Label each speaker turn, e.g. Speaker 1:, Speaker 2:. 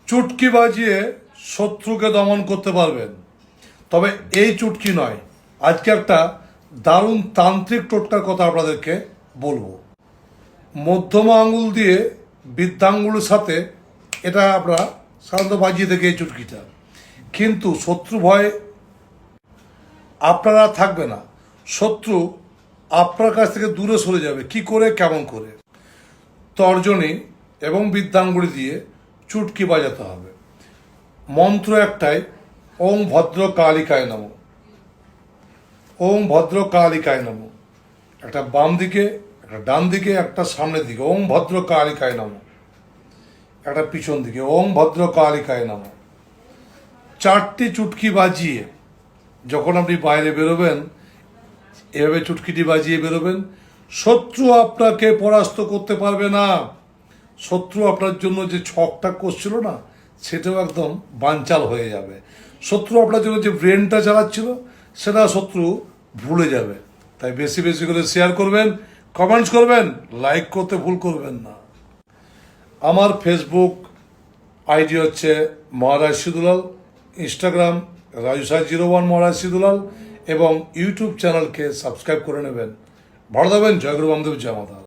Speaker 1: চুটকি বাজিয়ে শত্রুকে দমন করতে পারবেন। তবে এই চুটকি নয়, আজকে একটা দারুণ তান্ত্রিক টোটকার কথা আপনাদেরকে বলবো। মধ্যমা আঙুল দিয়ে বৃদ্ধাঙ্গুলের সাথে এটা আমরা সাধারণত বাজিয়ে দেখি এই চুটকিটা, কিন্তু শত্রু ভয় আপনারা থাকবে না। শত্রু আপনার কাছ থেকে দূরে সরে যাবে। কি করে, কেমন করে? তর্জনী এবং বৃদ্ধাঙ্গুলি দিয়ে চুটকি বাজাতে হবে। মন্ত্র একটাই, ওং ভদ্র কালিকায় নমঃ। ওং ভদ্র কালিকায় নমঃ। একটা বাম দিকে, একটা ডান দিকে, একটা সামনের দিকে ওং ভদ্র কালিকায় নমঃ। একটা পিছন দিকে ওং ভদ্র কালিকায় নমঃ। 4টি চুটকি বাজিয়ে যখন আপনি বাইরে বেরোবেন, এভাবে চুটকিটি বাজিয়ে বেরোবেন। শত্রু আপনাকে পরাস্ত করতে পারবে না। শত্রু আপনার জন্য যে ছকটা করছিল না, সেটাও একদম বানচাল হয়ে যাবে। শত্রু আপনার জন্য যে ব্রেনটা চালাচ্ছিল, সেটা শত্রু ভুলে যাবে। তাই বেশি বেশি করে শেয়ার করবেন, কমেন্টস করবেন, লাইক করতে ভুল করবেন না। আমার ফেসবুক আইডি হচ্ছে মহারাজ সিধুলাল, ইনস্টাগ্রাম রাজুসাই01 মহারাজ সিধুলাল, এবং ইউটিউব চ্যানেলকে সাবস্ক্রাইব করে নেবেন। ভালো থাকবেন। জয় গুরু বামদেব, জয় মাতা।